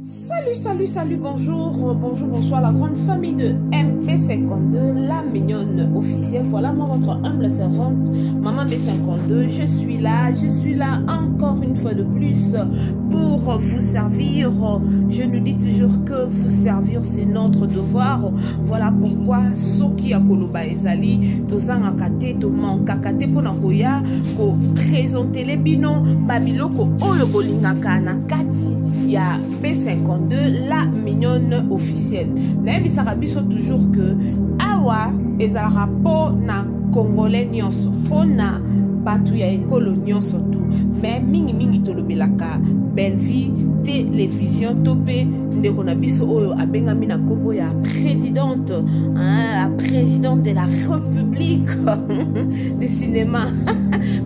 Salut, bonjour, bonsoir la grande famille de MP52, la mignonne officielle. Voilà moi votre humble servante, Maman B52. Je suis là encore une fois de plus pour vous servir. Je nous dis toujours que vous servir c'est notre devoir. Voilà pourquoi Soki Akoloba Ezali, Tozanga Kate, Tomanka Kate Ponakoya, ko présenter les binos, Babiloko Oyo Bolingaka na Kati. Il y a B52, la mignonne officielle. Naïbi Sarabiso toujours que Awa ezara po na Congolais nyonso, po na batu ya ekolo nyonso tout. Mais mingi tolobelaka Belle Vie télévision topé ndeko na biso oyo abengami na kombo ya présidente, la présidente de la République du cinéma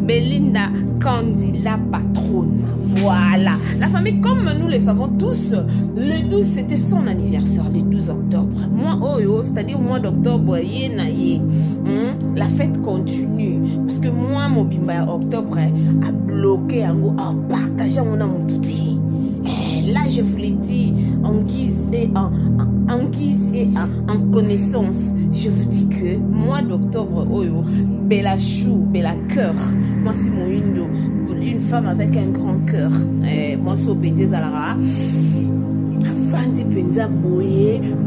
Belinda Kandi, la patronne. Voilà, la famille, comme nous le savons tous, le 12 c'était son anniversaire, le 12 octobre. Moi, c'est-à-dire mois d'octobre, la fête continue. Parce que moi, mon bimba octobre a bloqué, a partagé mon amour tout. Là, je vous l'ai dit, en guise et en connaissance, je vous dis que mois d'octobre, Bella Chou, Bella Cœur, moi c'est mon une femme avec un grand cœur. Moi, c'est Bédé Zalara.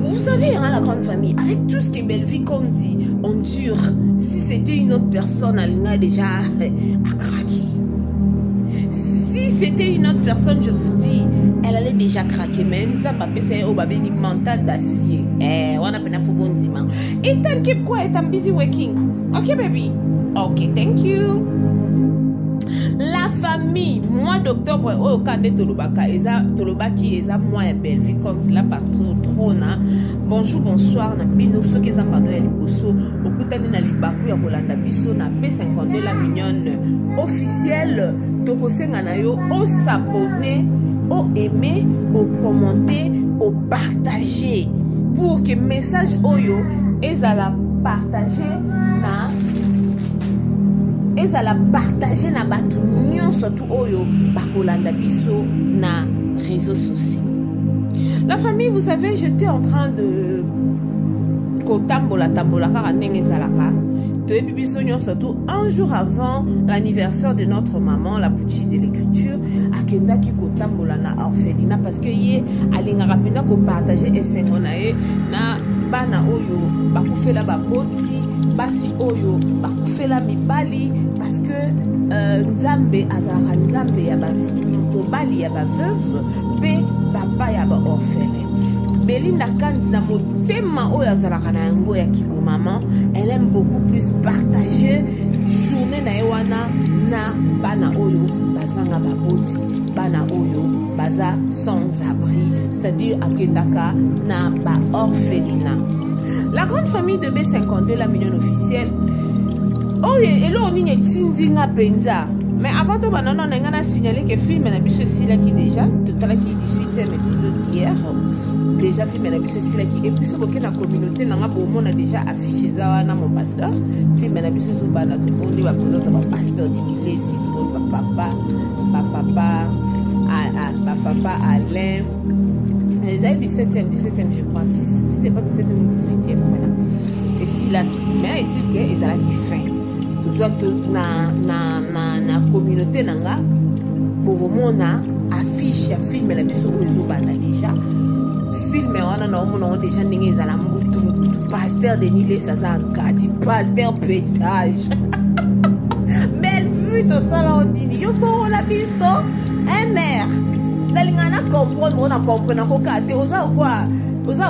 Vous savez, hein, la grande famille, avec tout ce que Belle Vie comme dit, on dure. Si c'était une autre personne, elle a déjà craqué. Si c'était une autre personne, je vous dis, elle allait déjà craquer. Mais nous avons c'est un mental d'acier. On a peine à faire bon dimanche. Et t'en keep quiet, I'm busy working. Ok, baby. Ok, thank you. La famille, mois d'octobre, au cas de Tolobaki, eza moi et Belle Vie comme la patronne. Bonjour, bonsoir, na bino, ceux qui ont parlé à l'Iboso, au Koutani na Libakou, ya Bolanda Biso, na P52, la mignonne officielle. Tokosenga na yo, au s'abonner, au aimer, au commenter, au partager. Pour que message oyo, ezala partager na. Et ça la partager na batu nyon surtout oyo bakolanda biso na réseaux sociaux. La famille, vous savez, j'étais en train de kotambola kaka ndenge ezalaka. Toyebi biso nyon surtout un jour avant l'anniversaire de notre maman, la poutine de l'écriture, akendaki kotambola na orphelinat parce que ye alingaka pena ko partager esengo na ye na bana oyo bakufela baboti basi oyo bakufela mibali parce que nzambe azalaka nzambe ya mobali ya baveuve pe papa ya baorphelin. Belinda Kandi na motema oyo azalaka na yango ya kibo maman, elle aime beaucoup plus partager journée na ewana na bana oyo bazanga baboti, bana oyo baza sans abri, c'est-à-dire akendaka na baorphelinat. La grande famille de B52, la mignonne officielle. Oh, et là, on est tindinga penza. Mais avant tout, on a signalé que le film n'a vu ceci là qui déjà, tout à l'heure qui est 18e épisode hier. Déjà, film n'a vu ceci là qui. Et puis, ce que la communauté n'a pas déjà affiché ça dans mon pasteur. Film n'a vu ceci là, tout le monde va présenter mon pasteur de l'église, papa Alain. Les années 17e, je crois. Si c'est pas 17e ou 18e, voilà. Et si là, mais est-il que ils ont qui fin. Toujours que na communauté nanga, pour moi na affiche ya film la biso ozo bana déjà. Film wana na omo déjà ndenge ezala mutu pasteur de Nile saza kati pasteur pétage. Belle vue to sala odini yo ko la biso mère. Nalingana comprendre on a compris na kokate oza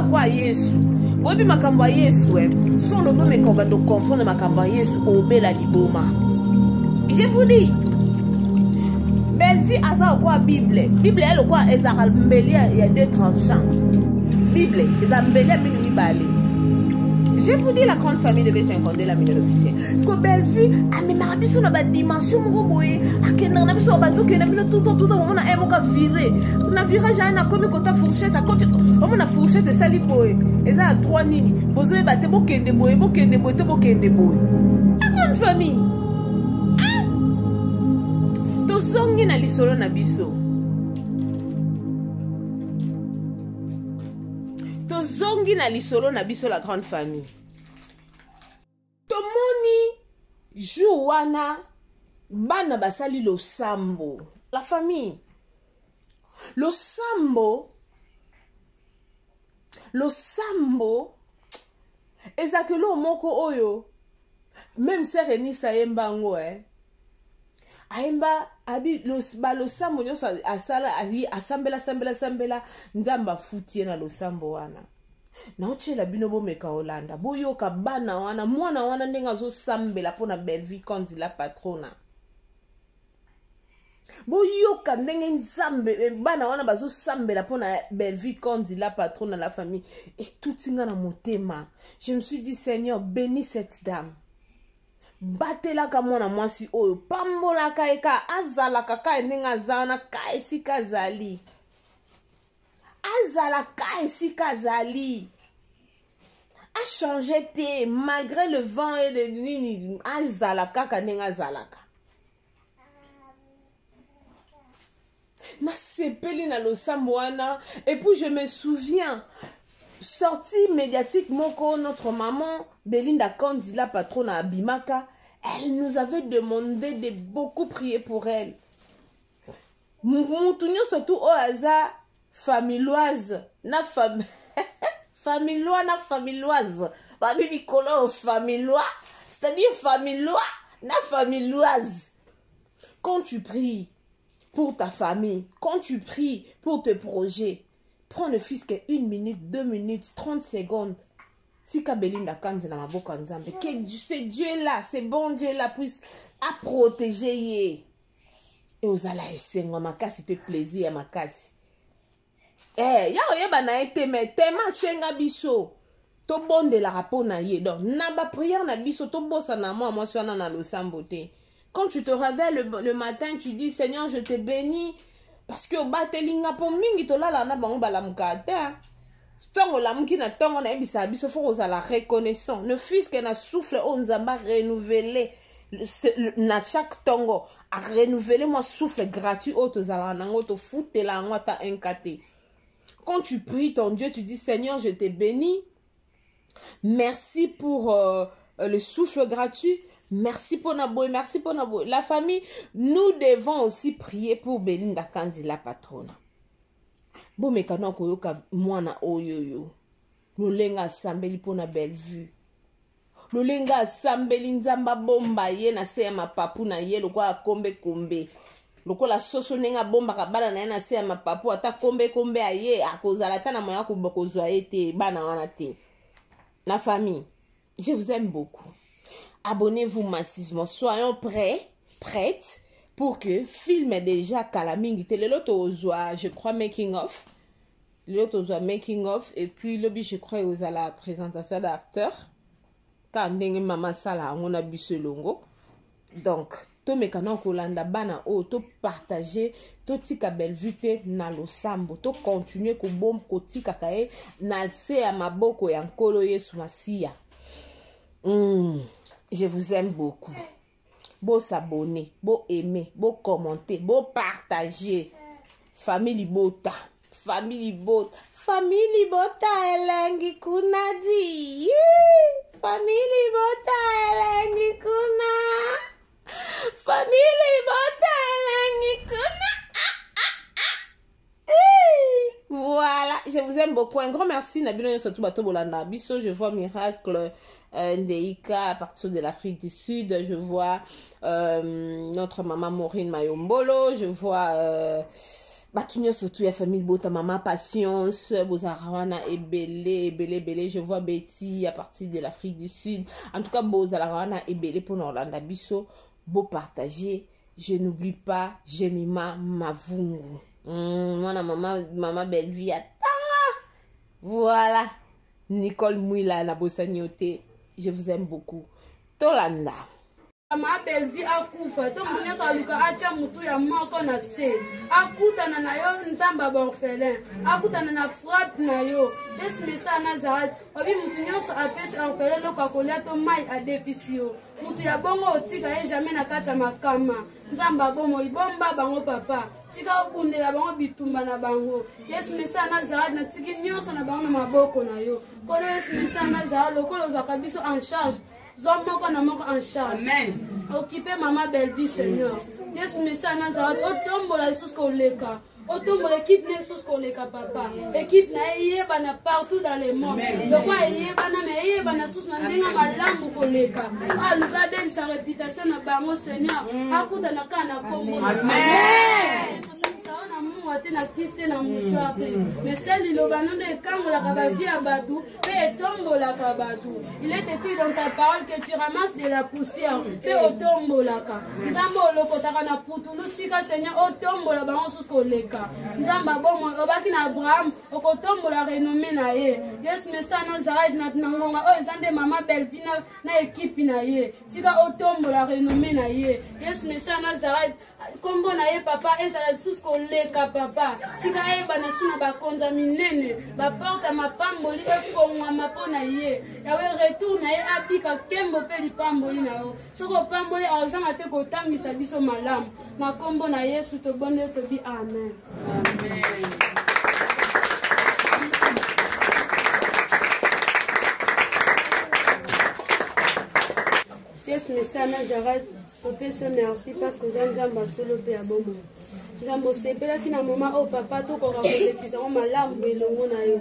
kwa Yesu obi makambo ya Yesu solo do me komando comprendre makambo ya Yesu obela liboma. Je vous dis Belle Vie aza kwa Bible elle kwa ezara mbelia ya 2 tranchants Bible ezara mbelia bino mibale. Je vous dis la grande famille de B52, la mignonne officielle. Parce que Belle Vie, mais ma biso na ba dimension moko boye, akenda na biso ba zoke na tout le monde a emoka virer. Na virage na komi kota fourchette, à côté on a fourchette sali boye. Eza a 3 nini. Bozo ba te bokende boye, te bokende boye. La grande famille. To songi na lisolo na biso. tozongi na lisolo na biso la grande famille. Tomoni jour wana bana basali losambo. La famille. Losambo ezakelo moko oyo même sœur Enisa yemba ngo aimba abi losambo nyoso asala asambela nzamba futie na losambo wana na ochela bino bomeka Holanda boyoka bana wana mwana wana ndenga zo sambela pona Bellevue kondi la patrona boyoka ndenge nzambe bana wana bazo sambela pona Bellevue kondi la patrona la famille et tout inga na motema. Je me suis dit Seigneur bénis cette dame. Batelaka mwana mwasi oyo pambolaka eka azalaka ka ndenge zana ka esika zali. Azalaka esika zali. A changé te malgré le vent et le nini azalaka ka ndenge azalaka. Na sepeli na losambo wana et puis je me souviens sortie médiatique moko notre maman Belinda Kondi la patronne à Abimaka, elle nous avait demandé de beaucoup prier pour elle. Moutounio surtout au hasard familoise na familoise na familoise babi bikolo familois c'est-à-dire familois na familoise. Quand tu pries pour ta famille, quand tu pries pour tes projets, prends ne fût-ce que 1 minute, 2 minutes, 30 secondes. Tika Belinda Kanzi na maboko nzambe. Que c'est Dieu là, c'est bon Dieu là, puisse à protéger. Et aux ala esengo makasi pe plaisir makasi. Ya oyeba na ete me tema senga biso. To bonde la rapport na ye. Donc na ba prière na biso to bossa na moi swana na losambo te. Quand tu te réveilles le matin, tu dis Seigneur, je te bénis parce que batelinga po mingi to lala na bango balamuka te. Tongo lamuki na tongo na ebisa biso faut oza la reconnaissant. Ne fût-ce que na souffle on nzamba renouveler na chaque tongo a renouveler moi souffle gratuit auto zala nango to foutela ngo ta enkate. Quand tu pries ton Dieu, tu dis Seigneur, je te bénis. Merci pour le souffle gratuit. Merci pour Naboy, merci pour Naboy. La famille, nous devons aussi prier pour Belinda Kandi la patronne. Bon mekano koyoka mwana oyoyo. Lolenga sambeli pona Bellevue. Lolenga sambeli nzamba bomba ye na se ma papu na ye lokwa kombe kombe. Lokola soso nenga bomba kabana na ye na se ma papu ata kombe kombe aye akozala ta na moya ko bokozwa ete bana wana te. La famille, je vous aime beaucoup. Abonnez-vous massivement. Soyons prêtes pour que film déjà Kalamingi. Le lot ozwa, je crois, making of. Le lot ozwa making of. Et puis, lobby, je crois, aux à la présentation d'acteurs. Quand maman sala, on a bu ce longo. Donc, to mekana kolanda bana o to partager to tika Bellevue te na losambo to continuer ko bom ko tika kae na se ya maboko ya nkolo Yesu Masia. Je vous aime beaucoup. Beau s'abonner, beau aimer, beau commenter, beau partager. Famille Bota. Famille Bota. Famille Bota elengi kunadi. Famille Bota elengi kuna. Famille Bota elengi kuna. Voilà, je vous aime beaucoup. Un grand merci. Nabilo surtout bato bolanda biso. Je vois miracle. Ndeika à partir de l'Afrique du Sud, je vois notre maman Maureen Mayombolo, je vois Batunyo surtout la famille Bota maman Patience, Bozarawana et Belé, je vois Betty à partir de l'Afrique du Sud. En tout cas, Bozarawana et Belé pour Orlando Bisso, beau partager. Je n'oublie pas Jemima Mavungu. Moi, maman Bellevue à voilà. Nicole Mouila, la Bossanioté. Je vous aime beaucoup. Tolanda. Ma belle vie akufa to munya sa luka acha mutu ya moko na se akutana na yo nzamba ba orphelin akutana na frappe na yo des mesa Nazareth obi mutu nyonso apesi orphelin loka kolia to mai a defisio mutu ya bongo otika ye jamais na kata makama nzamba bomo ibomba bango papa tika obundela bango bitumba na bango yes mesa Nazareth na tiki nyonso na bango na maboko na yo kolo yes mesa Nazareth lokolo za kabiso en charge Zomoko na moko en charge. Amen. Occupez maman belle vie Seigneur. Yes mesa Nazareth otombola Jesus koleka. Otombola équipe na Jesus koleka papa. Équipe na yeba na partout dans le monde. Lokwa yeba na me yeba na Jesus na ndenga malambu koleka. Ah luka ben sa réputation na bango Seigneur. Akuta na kana kombo. Amen. Na kiste na mouchate mais celle l'obano de kangola kabavi abadou pe tombola kabadou il est écrit dans ta parole que tu ramasses de la poussière pe otombola ka nzambo lokotaka na putulu sika Seigneur otombola bango susko leka nzamba bomo obaki na Abraham okotombola renommé na ye yes mesa Nazareth na ngonga o ezande mama Belvina na équipe na ye tika otombola renommé na ye yes mesa Nazareth kombo na ye papa ezala susko leka papa tika eba na suna bakonza minene baporta mapamboli ekongwa mapona ye yawe retour na ye abika kembo pe lipamboli na yo soko pamboli azanga te kotangisa biso malamu makombo na Yesu tobonde tobi amen. Amen. Yes, Messiah Nazareth, merci parce que Zanzamba solo pe abomo. Nzambo sepelaki na moma o papa to ko rakolekisa o malamu belongo na yo.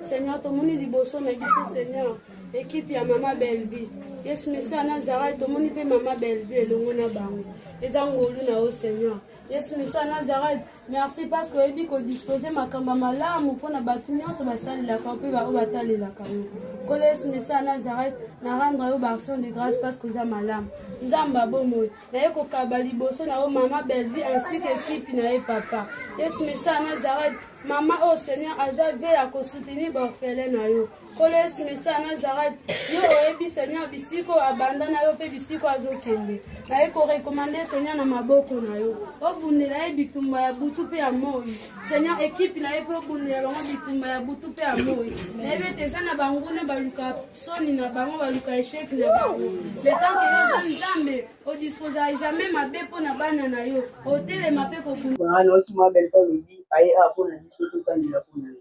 Seigneur tomoni liboso na biso Seigneur. Équipe ya mama Belvi. Yes Messiah Nazareth tomoni pe mama Belvi elongo na bango. Ezangolu na o Seigneur. Yes Messiah Nazareth, merci parce que ebi ko disposer makamba malamu pona batu nyonso basali la kampe ba o batali la kampe. Kole Yes Messiah Nazareth na rendre yo barson de grâce parce que za malamu. Nzamba bomo. Na yeko kabali boso na o mama Belvi ainsi que équipe na e papa. Yes Messiah Nazareth, maman oh Seigneur azave à soutenir l'orphelin na yo. Kole Yes Messiah Nazareth, yo oebi Seigneur bisiko abandana yo pe bisiko azokende. Na yeko recommander Seigneur na maboko na yo. Obundela e bitumba ya butu pe ya moi. Seigneur équipe na yepo obundela bango bitumba ya butu pe ya moi. Na ebe tezana bangune baluka soni na bango baluka échec na bango. Le temps que yo nzambe o dispose jamais ma bepo na bana na yo. O tele mape ko kun. Bana aussi ma belle femme dit aye a pour la discussion ça de la pour lui.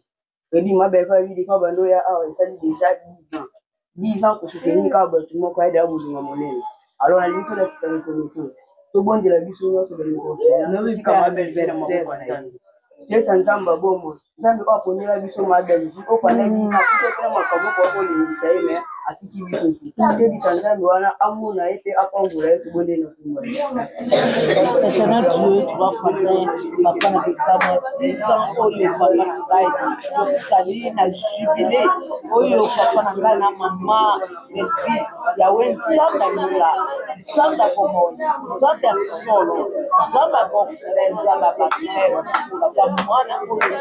Je dis ma belle femme dit quand bando ya a ça dit déjà 10 ans. 10 ans que je tenais quand bâtiment quoi d'ailleurs vous m'amener. Alors on a dit que la petite reconnaissance. Tout bon de la discussion c'est de le non mais quand ma belle femme m'a pas Yes nzamba bomo. Nzambe kwa ponela biso ma belle vie. O fana 10 ans tout est makabo kwa le ça mais atiki biso tout de di nzambe wana amuna ete apambula ete bonde na kumba. Éternel Dieu, tu vas prendre papa na bikama tant oyo papa na ngai tokali na jubilé oyo papa na ngai na mama epi yawe nzambe nula nzambe komona nzambe solo nzambe bofere nzambe basere papa mwana oyo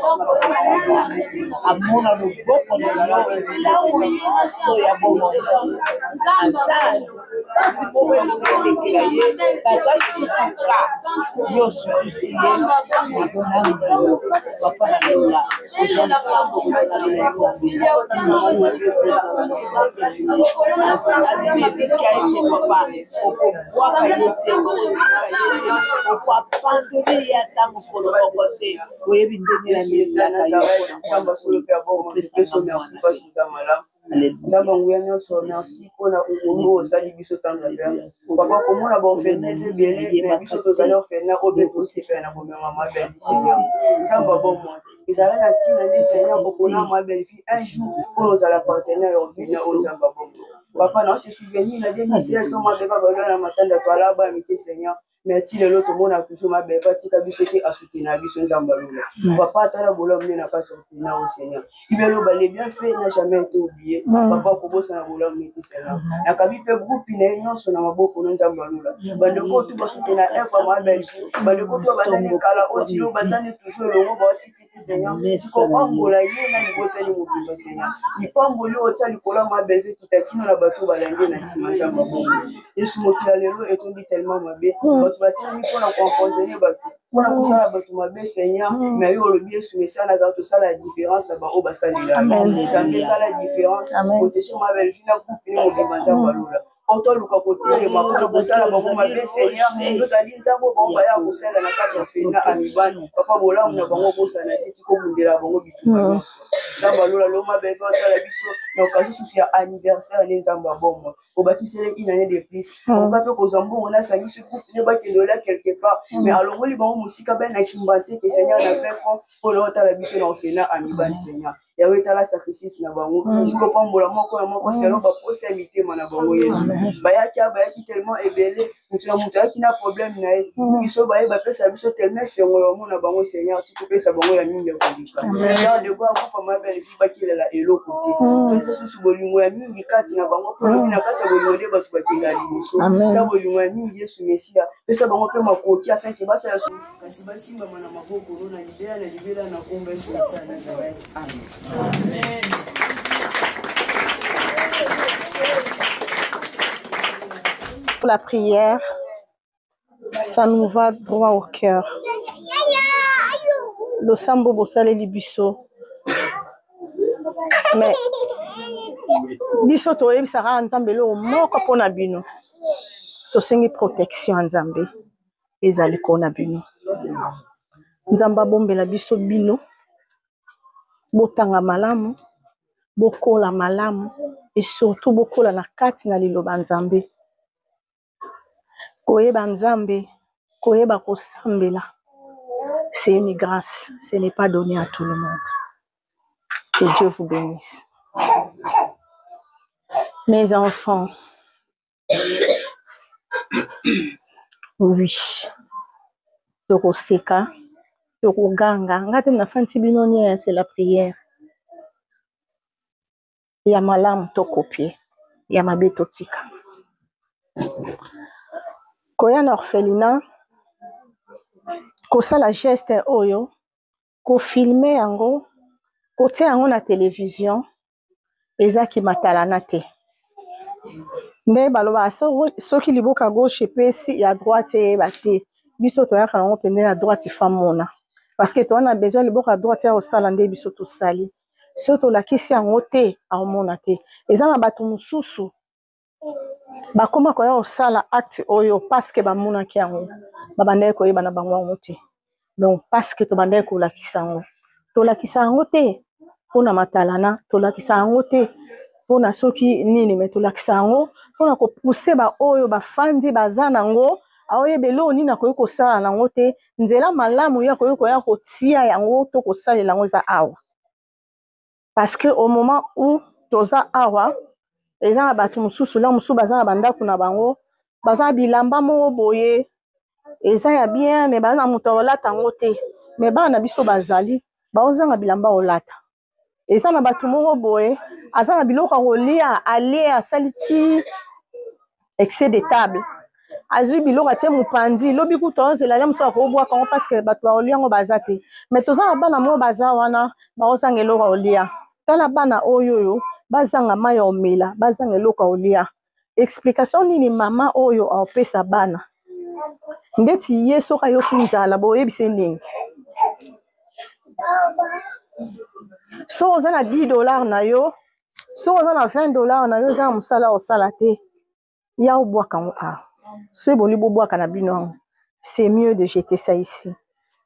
amona loboko na yo ntango nyonso ya bomoi ata kasi bomo elekela ye kaza suka yo sukusi ye ebonango papa na lola oza ntango azimemika ete papa okobwaka ye te okoapandoli ye ntango koloboko te oyebi ndenge na misaka yo Nzamba nguya nyonso merci mpona omongo osali biso ntango ya papa komona baorphelin ebele me biso tozali orphelin obe tosepela na komema mabele seigneur nzamba bomoi ezala na ntina nde seigneur okona mabele fi un jour oyo ozala partenaire ya orphelin oyo nzamba bomoi papa na ose souvenir na 2016 to mabeka balona na matanda toalaba mike seigneur mais ti lelo tomona toujours mabe patika biso te asoutenir biso nzamba lola papa tala bola mne na kati na au Seigneur ibelo ba les bienfaits n'a jamais été oublié papa kobosa na bola mne Seigneur na kabi pe groupe na nyonso na maboko na nzamba lola bandeko tu ba soutenir info mabe bandeko tu ba ndani kala otilo bazani toujours le mot ba tiki Seigneur ko pambola ye na libotani mobimba Seigneur ni pamboli otya likola mabe tutakino na bato balande na sima nzamba bongo yesu mokila lelo etondi tellement mabe bato bateli mpona koempoisonner bato mpona kosala bato mabe Seigneur mais yo olobi yesu esalaka tosala la différence na bao basalela nzambe esala différence koteche mabe vina kupine mobimba nzamba lola otoluka kotelema mpona kosala bango mabe Seigneur tozali nzambo bango baya kosala na kati ya fena amibani papa bolamu na bango bosana te tikobundela bango bitumba nyonso nzamba lola lo mabe otala biso na okazio susu ya anniversaire ne nzamba bongo obakisele une année de plus okoka mpe kozwa mbongo nasangisi coupe ne bakendola quelque part mais alongoli bango mosika bana na kimbanti ke Seigneur na fait fond mpona otala biso na ofena amibani Seigneur yawe etala sacrifice na bango tikopambola moko na moko selon baposa ya mitema na bango yesu bayaki tellement ebele moto na moto ayaki na problème na ye biso baye bapesa biso tellement sengo ya mona bango Seigneur tikopesa bango ya mingi ya kolika Seigneur de quoi akupa mabele vi bakelela eloko te toza susu bolingo ya mingi kati na bango mpo lobi na kati ya bolingo nde bato bakenda liboso eza bolingo ya mingi yesu mesia pesa bango mpe makoki afin ke basala kasi basimbama na maboko na libela na komba yesu asala nazareth amen. Amen. Pour la prière, ça nous va droit au cœur. Le sambo bosale libiso. Mais biso to ebisaka nzambe lo moko pona bino. To sengi protection nzambe ezali kona bino. Nzamba bombela biso bino. Botanga malamu, bokola malamu, et surtout bokola na kati na liloba nzambe. Koyeba nzambe, koyeba kosambela. C'est une grâce, ce n'est pas donné à tout le monde. Que Dieu vous bénisse. Mes enfants, oui, Toroseka. C'est la prière. Il y a ma lame to copier. Il y a ma betotika. Koya na orphelinat. Ko sala geste oyo. Ko filmer yango. Ko tie yango na télévision. Eza ki matalana te. Nde baloba soki liboka gauche pesi ya droite bate. Biso to yaka yango pende na droite famona. Parce que tu as besoin de beaucoup droite au salande biso to sali surtout la kisi yango te a mona te ezana batu mususu ba koma ko ya osala acte oyo parce que ba mona ki yango ba bande ko yeba na bango yango te donc parce que to bande ko la kisango to la kisango te pona matalana to la kisango te pona soki nini mais to la kisango pona ko pousser ba oyo ba fandi bazana ngo aoye belo ni na koyoko sala nango te nzela malamu ya koyoko ya kotia yango to kosalela yango za awa parce que au moment où toza awa eza batu mususu la musu bazana bandako na bango bazana bilamba mo boye eza ya bien mais bazana muto olata yango te mais bana biso bazali baozanga bilamba olata eza na batu mo boye azana biloko kolia alia saliti excès de table azui biloko atie mupandi lobi kutonzela ya muso akobwa kango parce que bato baolia ngo bazate mais tozana bana mo baza wana baozanga eloko olia tala bana oyo bazanga mai ya omela bazanga eloko olia explication nini mama oyo aopesa bana ndeti ye soka yoki nzala boyebise ndenge so oza na $10 na yo so oza na $20 na yo oza na mosala osala te ya obwaka ngo c'est mieux de jeter ça ici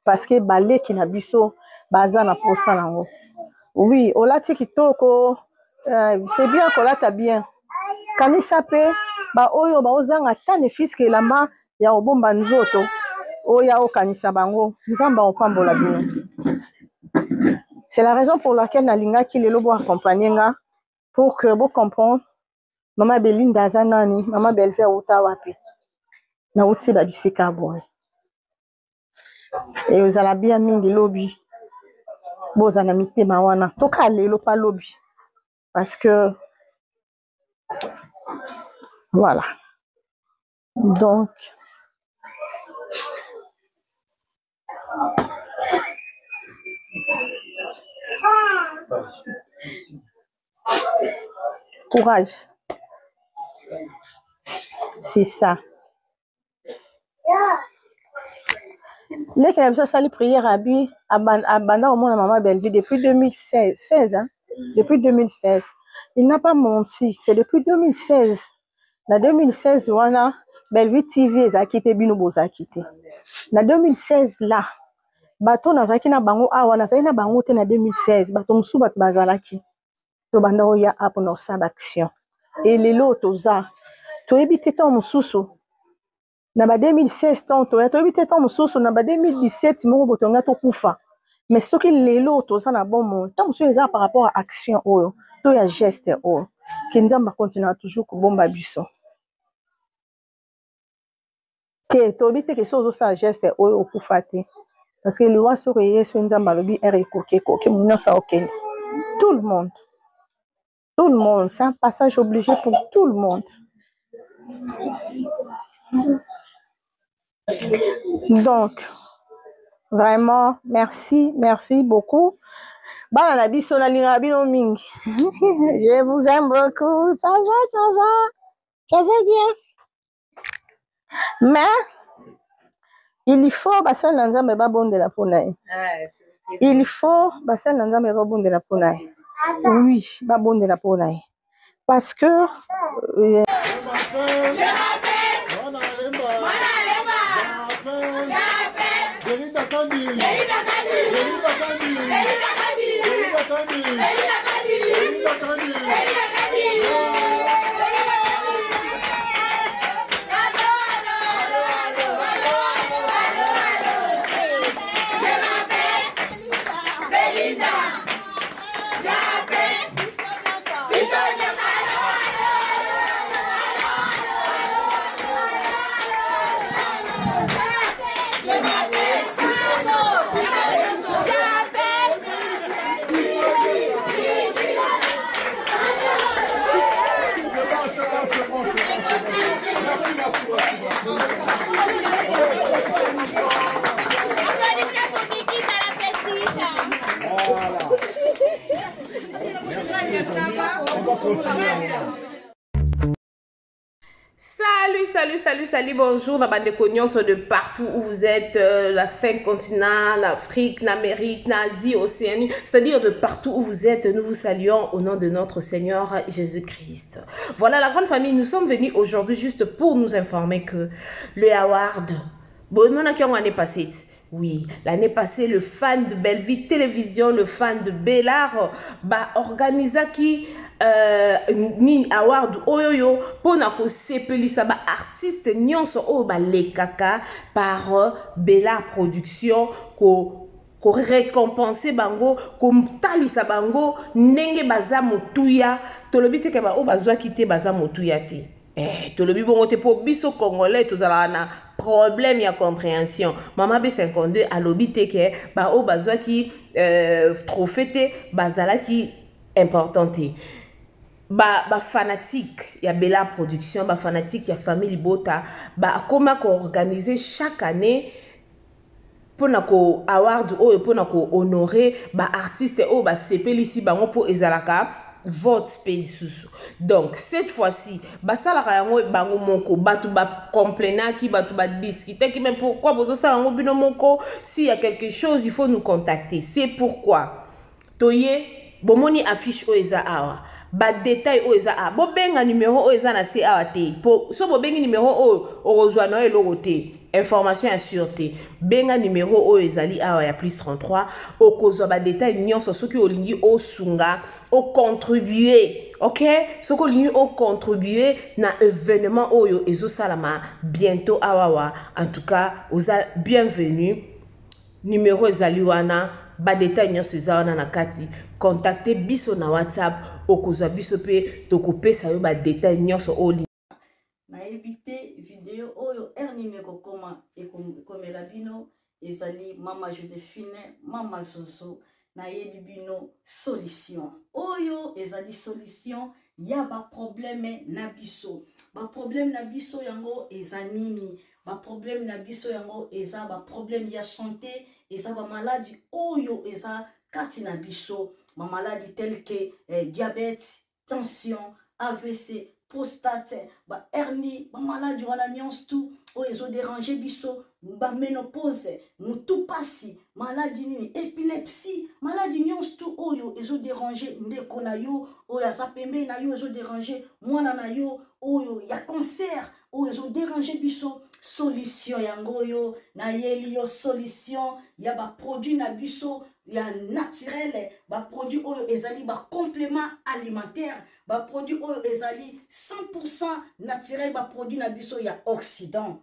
parce que balé qui na biso baza na posa nango oui olati kitoko c'est bien kolata bien kanisa pe ba oyo ba ozanga tane fiske elamba ya obomba nzoto oya okanisa bango nzamba opambola bino. C'est la raison pour laquelle nalinga ki lelo bo accompagner nga pour que vous compreniez maman Belinda zanani maman Belver uta wapi na uti ba bisika boy et ozala bien mingi lobi boza na mitema wana toka lelo pa lobi parce que voilà donc courage, c'est ça. Les qui ont sali prière à Bi, à Banda au monde à Maman Belleville depuis 2016, hein? Depuis 2016. Il n'a pas menti, c'est depuis 2016. En 2016, voilà, Belleville TV, ils ont quitté Binobo, ils ont quitté. En 2016, là, bateau na zaki na bango awa na zaki na bango te na 2016 bateau musu bat bazalaki to banda oya apo na sa action et lelo toza to ebite to mususu na ba 2016 to ebite to mususu na ba 2017 moko botonga to kufa mais soki lelo toza na bon monde ta musu eza par rapport à action oyo to ya geste oyo ki nzamba continue toujours ko bomba biso ke to ebite ke so sa geste oyo okufa te. Parce que le roi sur Yesu Nzamba lobi erikoke koke munyosa okende. Tout le monde, c'est un passage obligé pour tout le monde. Donc, vraiment, merci beaucoup. Bana na biso na linga bino mingi. Je vous aime beaucoup, ça va bien. Mais il faut basal nzambe ba bondela ponaye. Il faut basal nzambe ba bondela ponaye. Oui, ba bondela ponaye. Parce que Salut, bonjour, la bande de cognons de partout où vous êtes, la 5 continents, l'Afrique, l'Amérique, l'Asie, l'Océanie, c'est-à-dire de partout où vous êtes, nous vous saluons au nom de notre Seigneur Jésus-Christ. Voilà la grande famille, nous sommes venus aujourd'hui juste pour nous informer que le award, bon, on a qui l'année passée. Oui, l'année passée, le fan de Belleville Télévision, le fan de Bellard, organisé qui ni award oyoyo pona ko sepelisa ba artiste nyonso o ba lekaka par Bellard Production ko récompenser bango ko mtalisa bango ndenge baza motuya tolobi te ke ba o bazwa kite baza motuya te tolobi bongo te po biso congolais tozala na problème ya compréhension. Maman B52 alobi te ke ba o bazwa ki trophée te bazala ki importante. Ba fanatique ya Bellard Production, ba fanatique ya famille Bota, ba comment ko organiser chaque année pour na ko award o pour na ko honorer ba artiste o ba sepeli si bango po ezalaka vote pelisusu. Donc cette fois-ci basalaka yango bango moko batu ba complainer ki batu ba discuter ki même pourquoi bozo sala yango bino moko s'il y a quelque chose il faut nous contacter. C'est pourquoi toye bomoni affiche o eza awa ba détail o eza a bo benga numéro o eza na se awa te po so bo bengi numéro o ozwa no eloko te information ya sûreté benga numéro o ezali awa ya plus 33 okozwa ba détail nyonso soki olingi o sunga o contribuer, OK, soko olingi o contribuer na événement oyo ezosalama bientôt awawa. En tout cas oza bienvenue, numéro ezali wana ba détail nyonso eza na kati. Contactez biso na WhatsApp okozwa biso pe tokopesa yo ba détail nyonso oli na ebité vidéo oyo erni ezali Mama Joséphine, Mama Zozo, na yelibino solution. Oyo ezali solution ya ba problème na biso. Ba problème na biso yango ezanini. Ba problème na biso yango eza ba problème ya santé, eza ba maladie oyo eza kati na biso. Ma maladie telle que diabète, tension, AVC, prostate, ba hernie, ba maladie wana nyonso tout oyo ezo déranger biso, ba ménopause, mutu pasi, maladie nini, épilepsie, maladie nyonso tout oyo ezo déranger ndeko na yo, oyo aza pembe na yo ezo déranger mwana na yo, oyo ya cancer, oyo ezo déranger biso. Solution yango yo na yeli yo solution ya ba produit na biso ya naturel, ba produit oyo ezali ba complément alimentaire, ba produit oyo ezali 100% naturel, ba produit na biso ya Occident.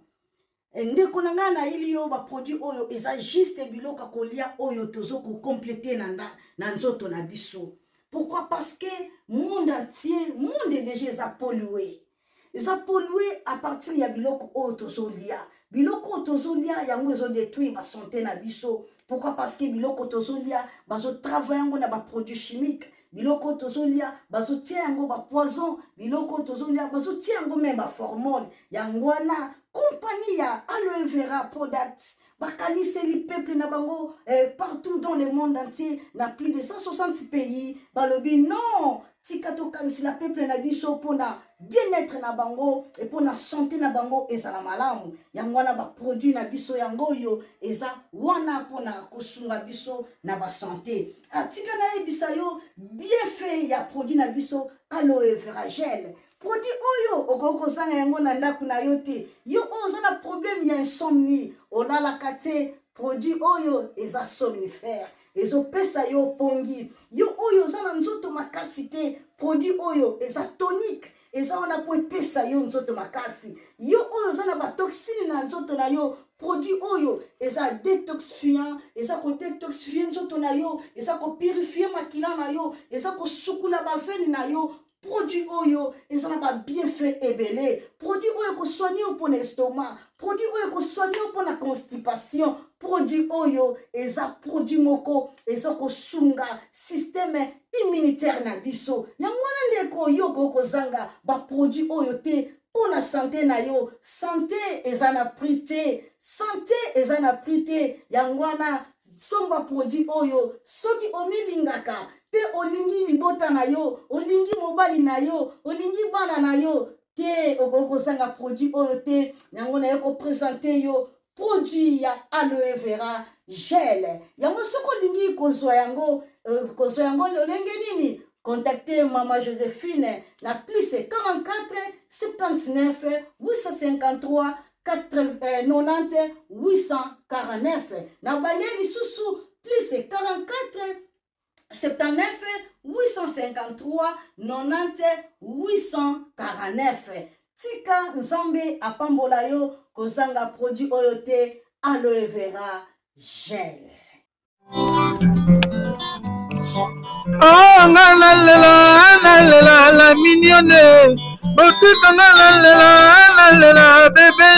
Ndeko na nga na yeli yo ba produit oyo eza juste biloko kolia oyo tozo ko compléter na nzoto na biso. Pourquoi? Parce que monde entier, monde déjà est pollué. Ils ont pollué à partir de biloko otozolia. Biloko otozolia yango ils ont détruit ma santé na biso. Pourquoi? Parce que biloko otozolia bazo travailler yango na ba produits chimiques. Biloko otozolia bazo tia yango ba poison. Biloko otozolia bazo tia yango même ba hormone. Yango na compagnie ya aloe vera products. Bakanise li peuple na bango partout dans le monde entier, na plus de 160 pays. Balobi non. Tikato kanisi la peuple na biso pona bien-être na bango et pona santé na bango ezala malamu. Yango wana ba produit na biso yango yo eza wana pona kosunga biso na ba santé. Atika na ebisa yo bien fait ya produit na biso aloe vera gel. Produit oyo okoko zanga yango na ndaku na yo te. Yo oza na problème ya insomnie, olala kate produit oyo eza somnifère. Ezo pesa yo pongi. Yo oyo za na nzoto makasi te. Produit oyo eza tonique. Eza wana po pesa yo nzoto makasi. Yo oyo za na ba toxine na nzoto na yo. Produit oyo eza détoxifiant. Eza ko détoxifier nzoto na yo. Eza ko purifier makila na yo. Eza ko sukula ba veine na yo. Produit oyo, ils ont pas bien fait ébélé. Produit oyo ko soigner pour l'estomac. Produit oyo ko soigner pour la constipation. Produit oyo, ils ont produit moko, ils ont ko sunga système immunitaire na biso. Yangwana ndeko yo ko zanga ba produit oyo te pour la santé na yo. Santé ezana prité. Santé ezana prité. Yangwana somba produit oyo soki omilingaka pe olingi libota na yo, olingi mobali na yo, olingi bana na yo te okoko sanga produit oyo te. Yango na yo ko présenter yo produit ya aloe vera gel. Yango soko lingi kozwa yango lolenge nini? Contactez Mama Joséphine na plus 44 79 853 90 849. Na bangeli susu plus 44 79 853 90 849. Tika nzambe apambola yo kozanga produit oyo te aloe vera gel. Oh la mignonne. Bosika la bébé.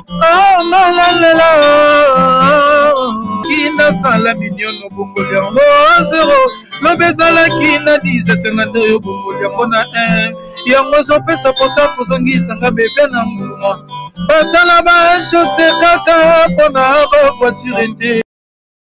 Oh la Kina sala mignonne bokoli yango 0. Lobezala kina 10 52 yo bokoli yango na 1. Yango zopesa posa kozongisa nga bébé na mbuma. Basala ba chaussée kaka pona ba voiture te.